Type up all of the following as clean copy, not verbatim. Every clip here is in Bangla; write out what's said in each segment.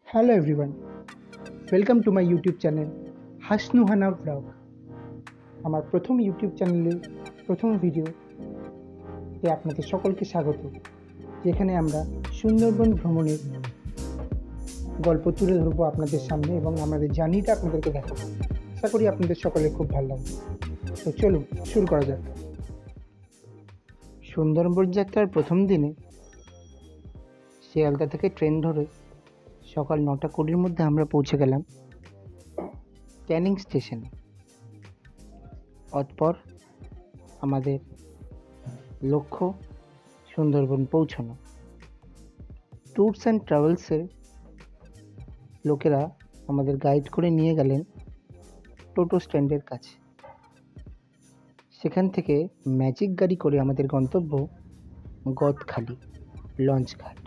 Hello everyone, welcome to my YouTube channel Hasnuhana blog. আমার প্রথম ইউটিউব চ্যানেলে প্রথম ভিডিওতে আপনাদের সকলকে স্বাগত, যেখানে আমরা সুন্দরবন ভ্রমণের গল্প তুলে ধরবো আপনাদের সামনে এবং আমাদের জার্নিটা আপনাদেরকে দেখাবো। আশা করি আপনাদের সকলে খুব ভালো লাগবে। তো চলুন শুরু করা যাক। সুন্দরবন যাত্রার প্রথম দিনে শিয়ালদা থেকে ট্রেন ধরে সকাল 9:20 মধ্যে আমরা পৌঁছে গেলাম ক্যানিং স্টেশনে। অতঃপর আমাদের লক্ষ্য সুন্দরবন পৌঁছানো। ট্যুরস অ্যান্ড ট্রাভেলসের লোকেরা আমাদের গাইড করে নিয়ে গেলেন টোটো স্ট্যান্ডের কাছে। সেখান থেকে ম্যাজিক গাড়ি করে আমাদের গন্তব্য গদখালি লঞ্চ ঘাট।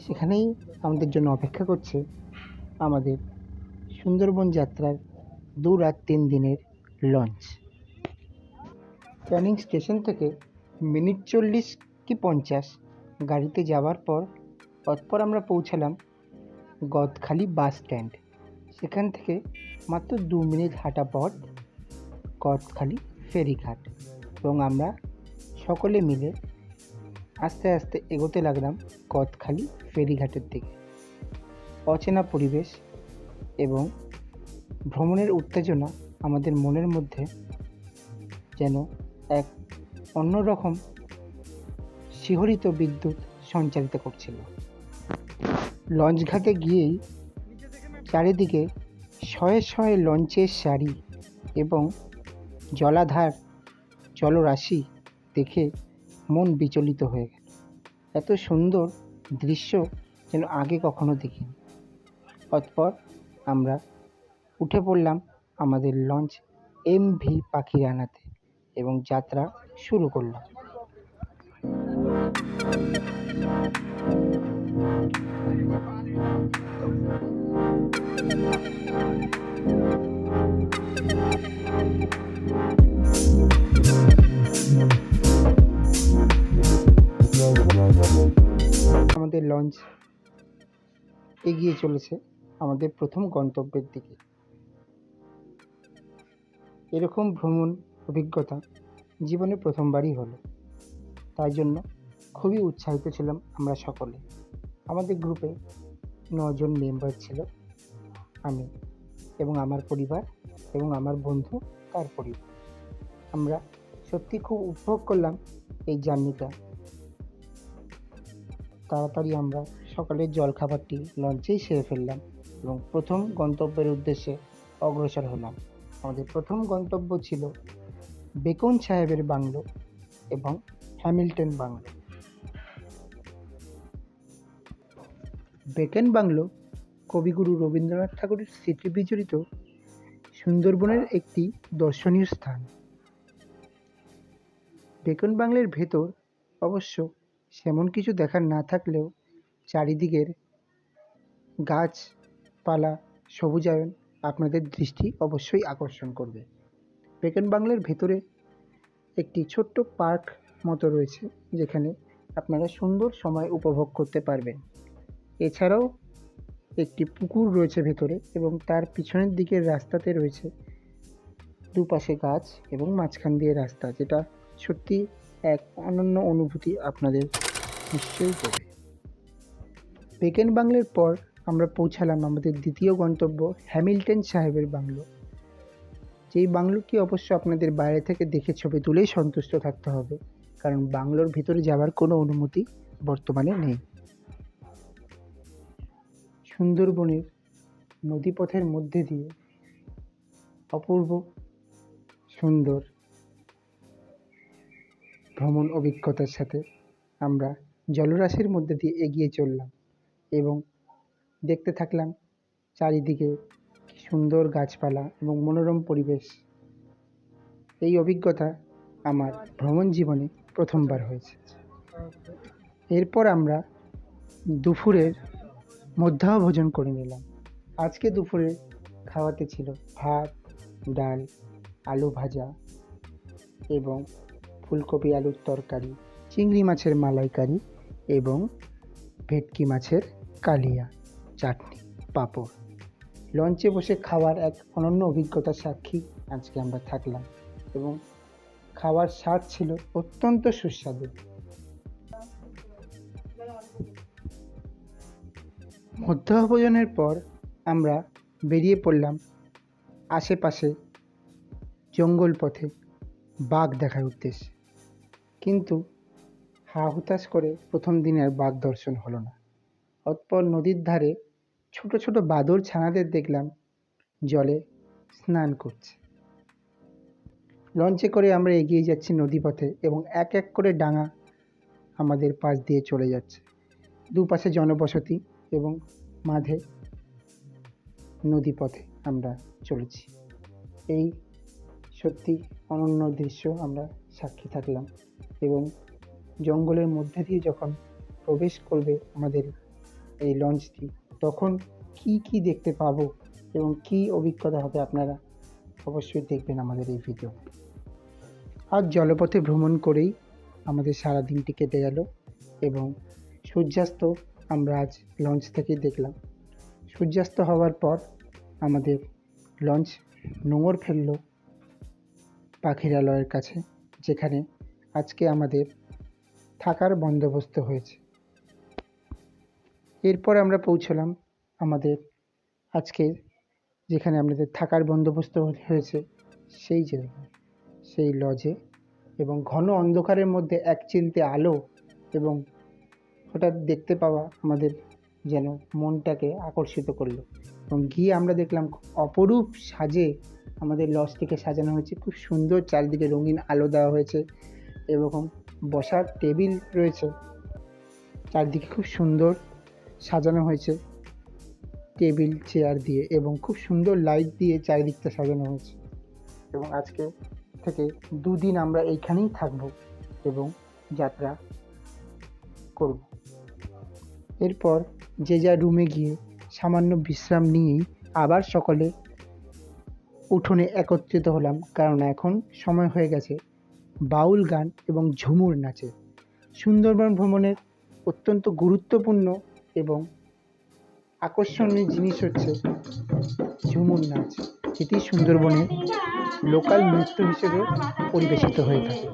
সেখানেই আমাদের জন্য অপেক্ষা করছে আমাদের সুন্দরবন যাত্রার 2 রাত 3 দিনের লঞ্চ। ক্যানিং স্টেশন থেকে মিনিট 40 কি 50 গাড়িতে যাওয়ার পর অতঃপর আমরা পৌঁছালাম গদখালি বাস স্ট্যান্ড। সেখান থেকে মাত্র 2 মিনিট হাঁটা পথ গদখালি ফেরিঘাট, এবং আমরা সকলে মিলে আস্তে আস্তে এগোতে লাগলাম গদখালি ফেরিঘাটের দিকে। অচেনা পরিবেশ এবং ভ্রমণের উত্তেজনা আমাদের মনের মধ্যে যেন এক অন্যরকম শিহরিত বিদ্যুৎ সঞ্চারিত করছিল। লঞ্চ ঘাটে গিয়েই চারিদিকে শয়ে শয়ে লঞ্চের সারি এবং জলাধার জলরাশি দেখে মন বিচলিত হয়ে গেল। এত সুন্দর দৃশ্য যেন আগে কখনো দেখিনি। অতঃপর আমরা উঠে পড়লাম আমাদের লঞ্চ MV পাখিরানাতে এবং যাত্রা শুরু করলাম। আমাদের লঞ্চ এগিয়ে চলেছে আমাদের প্রথম গন্তব্যের দিকে। এরকম ভ্রমণ অভিজ্ঞতা জীবনে প্রথমবারই হলো, তাই জন্য খুবই উৎসাহিত ছিলাম আমরা সকলে। আমাদের গ্রুপে 9 জন মেম্বার ছিল, আমি এবং আমার পরিবার এবং আমার বন্ধু তার পরিবার। আমরা সত্যি খুব উপভোগ করলাম এই জার্নিটা। তাড়াতাড়ি আমরা সকালের জলখাবারটি লঞ্চেই সেরে ফেললাম এবং প্রথম গন্তব্যের উদ্দেশ্যে অগ্রসর হলাম। আমাদের প্রথম গন্তব্য ছিল বেকন সাহেবের বাংলো এবং হ্যামিল্টন বাংলো। বেকন বাংলো কবিগুরু রবীন্দ্রনাথ ঠাকুরের স্মৃতি বিজড়িত সুন্দরবনের একটি দর্শনীয় স্থান। বেকন বাংলোর ভেতর অবশ্য সেমন কিছু দেখার না থাকলেও চারিদিকের গাছপালা সবুজায়ন আপনাদের দৃষ্টি অবশ্যই আকর্ষণ করবে। বেকন বাংলোর ভেতরে একটি ছোট্ট পার্ক মতো রয়েছে, যেখানে আপনারা সুন্দর সময় উপভোগ করতে পারবেন। এছাড়াও একটি পুকুর রয়েছে ভেতরে এবং তার পিছনের দিকের রাস্তাতে রয়েছে দুপাশে গাছ এবং মাঝখান দিয়ে রাস্তা, যেটা সত্যি এক অনন্য অনুভূতি আপনাদের নিশ্চয়ই দেবে। বেকন বাংলোর পর আমরা পৌঁছালাম আমাদের দ্বিতীয় গন্তব্য হ্যামিল্টন সাহেবের বাংলো। যেই বাংলোটি অবশ্য আপনাদের বাইরে থেকে দেখে ছবি তুলেই সন্তুষ্ট থাকতে হবে, কারণ বাংলোর ভিতরে যাওয়ার কোনো অনুমতি বর্তমানে নেই। সুন্দরবনের নদীপথের মধ্যে দিয়ে অপূর্ব সুন্দর ভ্রমণ অভিজ্ঞতার সাথে আমরা জলরাশির মধ্যে দিয়ে এগিয়ে চললাম এবং দেখতে থাকলাম চারিদিকে সুন্দর গাছপালা এবং মনোরম পরিবেশ। এই অভিজ্ঞতা আমার ভ্রমণ জীবনে প্রথমবার হয়েছে। এরপর আমরা দুপুরের মধ্যাহ্নভোজন করে নিলাম। আজকে দুপুরে খাওয়াতে ছিল ভাত, ডাল, আলু ভাজা এবং ফুলকপি আলুর তরকারি, চিংড়ি মাছের মালাইকারি এবং ভেটকি মাছের কালিয়া, চাটনি, পাঁপড়। লঞ্চে বসে খাওয়ার এক অনন্য অভিজ্ঞতার সাক্ষী আজকে আমরা থাকলাম এবং খাওয়ার স্বাদ ছিল অত্যন্ত সুস্বাদু। মধ্যাহ্নভোজনের পর আমরা বেরিয়ে পড়লাম আশেপাশে জঙ্গল পথে বাঘ দেখার উদ্দেশ্যে, কিন্তু হা হুতাশ করে প্রথম দিনে আর বাঘ দর্শন হলো না। অতঃপর নদীর ধারে ছোট ছোট বাদর ছানাদের দেখলাম জলে স্নান করছে। লঞ্চে করে আমরা এগিয়ে যাচ্ছি নদীপথে এবং এক এক করে ডাঙা আমাদের পাশ দিয়ে চলে যাচ্ছে। দুপাশে জনবসতি এবং মাঝে নদীপথে আমরা চলেছি। এই সত্যি অনন্য দৃশ্য আমরা সাক্ষী থাকলাম এবং জঙ্গলের মধ্যে দিয়ে যখন প্রবেশ করবে আমাদের এই লঞ্চটি, তখন কি কি দেখতে পাবো এবং কি অভিজ্ঞতা হবে আপনারা অবশ্যই দেখবেন আমাদের এই ভিডিও। আজ জলপথে ভ্রমণ করেই আমাদের সারা দিনটি কেটে গেল এবং সূর্যাস্ত আমরা আজ লঞ্চ থেকেই দেখলাম। সূর্যাস্ত হওয়ার পর আমাদের লঞ্চ নোঙর ফেলল পাখিরালয়ের কাছে, যেখানে আজকে আমাদের থাকার বন্দোবস্ত হয়েছে। এরপর আমরা পৌঁছলাম আমাদের আজকে যেখানে আমাদের থাকার বন্দোবস্ত হয়েছে সেই জায়গায়, সেই লজে, এবং ঘন অন্ধকারের মধ্যে একচিলতে আলো এবং হঠাৎ দেখতে পাওয়া আমাদের যেন মনটাকে আকর্ষিত করলো এবং গিয়ে আমরা দেখলাম অপরূপ সাজে আমাদের লজটিকে সাজানো হয়েছে। খুব সুন্দর, চারিদিকে রঙিন আলো দেওয়া হয়েছে এবং বসার টেবিল রয়েছে, চারদিকে খুব সুন্দর সাজানো হয়েছে টেবিল চেয়ার দিয়ে এবং খুব সুন্দর লাইট দিয়ে চারিদিকটা সাজানো হয়েছে। এবং আজকে থেকে দুদিন আমরা এইখানেই থাকব এবং যাত্রা করব। এরপর যে যা রুমে গিয়ে সামান্য বিশ্রাম নিয়েই আবার সকলে উঠোনে একত্রিত হলাম, কারণ এখন সময় হয়ে গেছে বাউল গান এবং ঝুমুর নাচের। সুন্দরবন ভ্রমণের অত্যন্ত গুরুত্বপূর্ণ এবং আকর্ষণীয় জিনিস হচ্ছে ঝুমুর নাচ, যেটি সুন্দরবনের লোকাল নৃত্য হিসেবে পরিবেশিত হয়ে থাকে।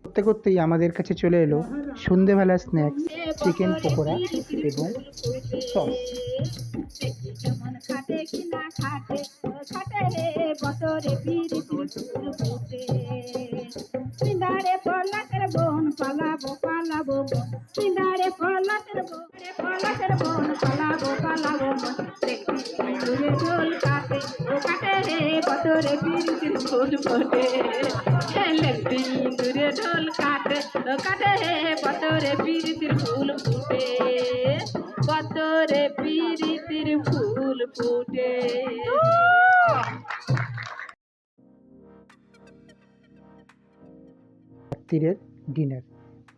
করতে করতেই আমাদের কাছে চলে এলো সন্ধেবেলা স্ন্যাক্স, চিকেন পকোড়া এবং সস। ঢোল কাটে কাটে পতরে পিরিতির ফুল ফুটে, পতরে পিরিতির ফুল ফুটে। রাত্রিরের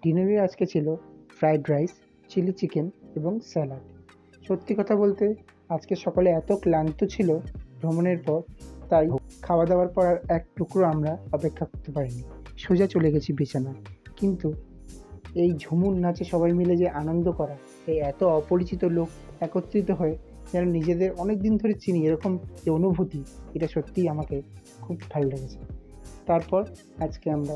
ডিনারে আজকে ছিল ফ্রাইড রাইস, চিলি চিকেন এবং স্যালাড। সত্যি কথা বলতে আজকে সকালে এত ক্লান্ত ছিল ভ্রমণের পর, তাই খাওয়া দাওয়ার পর আর এক টুকরো আমরা অপেক্ষা করতে পারিনি, সোজা চলে গেছি বিছানায়। কিন্তু এই ঝুমুর নাচে সবাই মিলে যে আনন্দ করা, এই এত অপরিচিত লোক একত্রিত হয়ে যেন নিজেদের অনেক দিন ধরে চিনি এরকম যে অনুভূতি, এটা সত্যিই আমাকে খুব ভালো লেগেছে। তারপর আজকে আমরা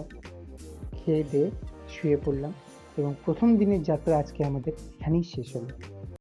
খেয়ে দিয়ে শুয়ে পড়লাম এবং প্রথম দিনের যাত্রা আজকে আমাদের এখানেই শেষ হলো।